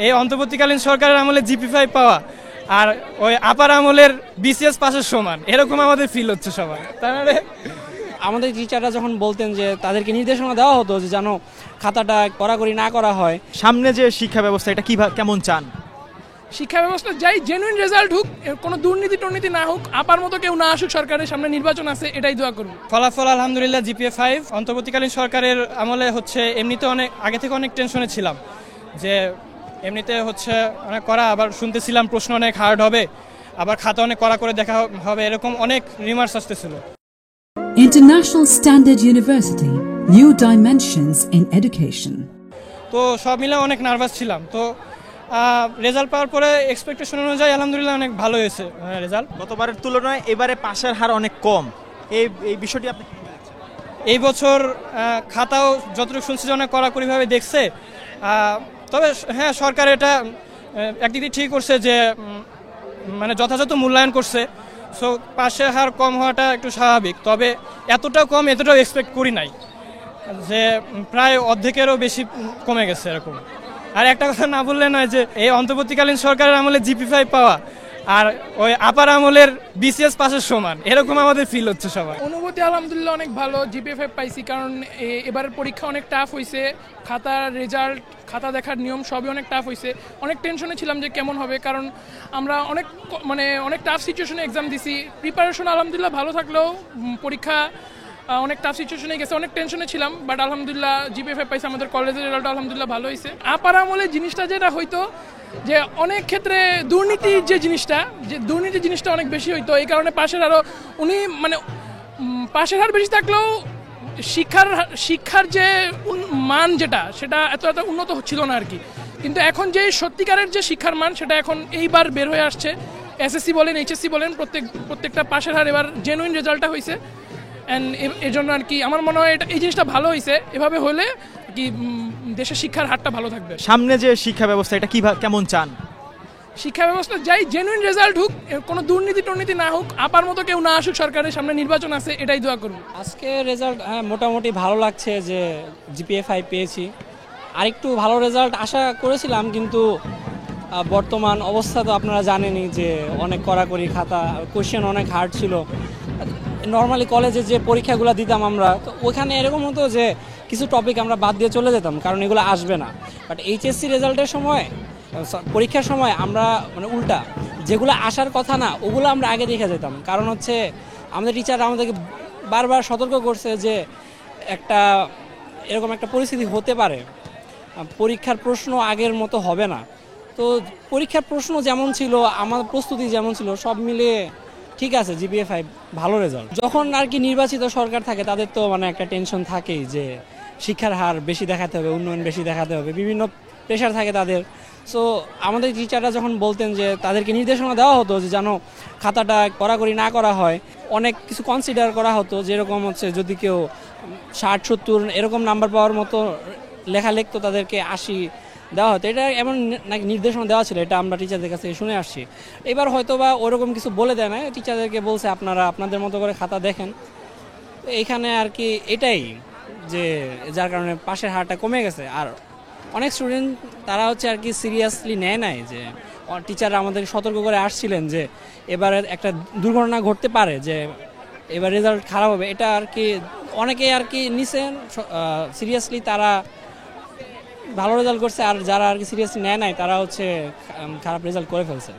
এই অন্তর্বর্তীকালীন সরকারের আমলে জিপি5 পাওয়া আর ওই আপার আমলের বিসিএস পাসের সমান এরকম আমাদের ফিল হচ্ছে সবার। তাহলে আমাদের টিচাররা যখন বলতেন যে তাদেরকে নির্দেশনা দেওয়া হতো যে যেন খাতাটা কড়াকড়ি না করা হয়। সামনে যে শিক্ষা ব্যবস্থা এটা কেমন চান? শিক্ষা ব্যবস্থা যাই জেনুইন রেজাল্ট হোক, কোনো দুর্নীতি না হোক, আপার মতো কেউ না আসুক, সরকারের সামনে নির্বাচন আছে, এটাই দোয়া করব। ফলাফল আলহামদুলিল্লাহ জিপিএ5। অন্তর্বর্তীকালীন সরকারের আমলে হচ্ছে এমনিতে অনেক আগে থেকে অনেক টেনশনে ছিলাম যে এমনিতে হচ্ছে অনেক করা, আবার শুনতেছিলাম প্রশ্ন অনেক হার্ড হবে, আবার খাতা অনেক কড়া করে দেখা হবে, এরকম অনেক রিমার্কস আসতেছিল। International Standard University, New Dimensions in Education. তো সব মিলে অনেক নার্ভাস ছিলাম। তো রেজাল্ট পাওয়ার পরে এক্সপেকটেশন অনুযায়ী আলহামদুলিল্লাহ অনেক ভালো হয়েছে রেজাল্ট। গতবারের তুলনায় এবারে পাশের হার অনেক কম, এই বিষয়টি আপনি এই বছর খাতাও যতটুকু শুনছি যে অনেক কড়াকড়িভাবে দেখছে। তবে হ্যাঁ, সরকার এটা একদিক দিয়ে ঠিক করছে যে মানে যথাযথ মূল্যায়ন করছে। সো পাশের হার কম হওয়াটা একটু স্বাভাবিক, তবে এতটাও কম এতটাও এক্সপেক্ট করি নাই, যে প্রায় অর্ধেকেরও বেশি কমে গেছে এরকম। আর একটা কথা না বললে নয় যে এই অন্তর্বর্তীকালীন সরকারের আমলে জিপি5 পাওয়া আর ওই আপার আমলের বিসিএস পাসের সমান এরকম আমাদের ফিল হচ্ছে সবার। অনুভূতি আলহামদুলিল্লাহ অনেক ভালো, জিপিএ5 পাইছি, কারণ এবারের পরীক্ষা অনেক টাফ হয়েছে। খাতার রেজাল্ট, খাতা দেখার নিয়ম সবই অনেক টাফ হয়েছে। অনেক টেনশনে ছিলাম যে কেমন হবে, কারণ আমরা অনেক টাফ সিচুয়েশনে এক্সাম দিছি। প্রিপারেশন আলহামদুলিল্লাহ ভালো থাকলেও পরীক্ষা অনেক টাফ সিচুয়েশনে গেছে, অনেক টেনশনে ছিলাম, বাট আলহামদুলিল্লাহ জিপিএ5 পাইছে। আমাদের কলেজের রেজাল্ট আলহামদুলিল্লাহ ভালো হয়েছে। আপার আমলে জিনিসটা যেটা হইতো যে অনেক ক্ষেত্রে দুর্নীতির জিনিসটা অনেক বেশি হইতো, এই কারণে পাশের আরও পাশের হার বেশি থাকলেও শিক্ষার যে মান সেটা এত উন্নত হচ্ছিল না আর কি। কিন্তু এখন যে সত্যিকারের যে শিক্ষার মান সেটা এখন এইবার বের হয়ে আসছে। এসএসসি বলেন, এইচএসসি বলেন, প্রত্যেকটা পাশের হার এবার জেনুইন রেজাল্টটা হয়েছে। অ্যান্ড এর জন্য আর কি আমার মনে হয় এই জিনিসটা ভালো হয়েছে। এভাবে হলে কি দেশের শিক্ষার হারটা ভালো থাকবে। সামনে যে শিক্ষা ব্যবস্থা এটা কেমন চান? শিক্ষা ব্যবস্থা যাই জেনুইন রেজাল্ট হোক, কোনো দুর্নীতি না হোক, আপার মতো কেউ না আসুক, সরকারের সামনে নির্বাচন আছে, এটাই দোয়া করব। আজকে রেজাল্ট মোটামুটি ভালো লাগছে যে জিপিএ5 পেয়েছি। আরেকটু ভালো রেজাল্ট আশা করেছিলাম, কিন্তু বর্তমান অবস্থা তো আপনারা জানেনই যে অনেক কড়াকড়ি খাতা, কোয়েশ্চেন অনেক হার্ড ছিল। নর্মালি কলেজে যে পরীক্ষাগুলো দিতাম আমরা, তো ওখানে এরকম হতো যে কিছু টপিক আমরা বাদ দিয়ে চলে যেতাম, কারণ এগুলো আসবে না। বাট এইচএসসি রেজাল্টের সময়, পরীক্ষার সময় আমরা উল্টা, যেগুলো আসার কথা না ওগুলো আমরা আগে দেখে যেতাম। কারণ হচ্ছে আমাদের টিচাররা আমাদেরকে বারবার সতর্ক করছে যে এরকম একটা পরিস্থিতি হতে পারে, পরীক্ষার প্রশ্ন আগের মতো হবে না। তো পরীক্ষার প্রশ্ন যেমন ছিল, আমার প্রস্তুতি যেমন ছিল, সব মিলিয়ে ঠিক আছে, জিপিএ5 ভালো রেজাল্ট। যখন আর কি নির্বাচিত সরকার থাকে তাদের তো একটা টেনশন থাকেই যে শিক্ষার হার বেশি দেখাতে হবে, উন্নয়ন বেশি দেখাতে হবে, বিভিন্ন প্রেশার থাকে তাদের। সো আমাদের টিচাররা যখন বলতেন যে তাদেরকে নির্দেশনা দেওয়া হতো যে যেন খাতাটা কড়াকড়ি না করা হয়, অনেক কিছু কনসিডার করা হতো, যেরকম হচ্ছে যদি কেউ 60-70 এরকম নাম্বার পাওয়ার মতো লেখা লিখতো তাদেরকে 80 দেওয়া হতো। এটা এমন নাকি নির্দেশনা দেওয়া ছিল, এটা আমরা টিচারদের কাছে শুনে আসছি। এবার হয়তো বা ওরকম কিছু বলে দেয় না, টিচারদেরকে বলছে আপনারা আপনাদের মতো করে খাতা দেখেন। এইখানে আর কি এটাই যে যার কারণে পাশের হারটা কমে গেছে। আর অনেক স্টুডেন্ট তারা হচ্ছে আর কি সিরিয়াসলি নেয় নাই, যে টিচাররা আমাদের সতর্ক করে আসছিলেন যে এবারে একটা দুর্ঘটনা ঘটতে পারে, যে এবার রেজাল্ট খারাপ হবে। এটা আর কি অনেকেই আর কি নিছেন সিরিয়াসলি, তারা ভালো রেজাল্ট করছে। আর যারা আর কি সিরিয়াসলি নেয় নাই তারা হচ্ছে খারাপ রেজাল্ট করে ফেলছে।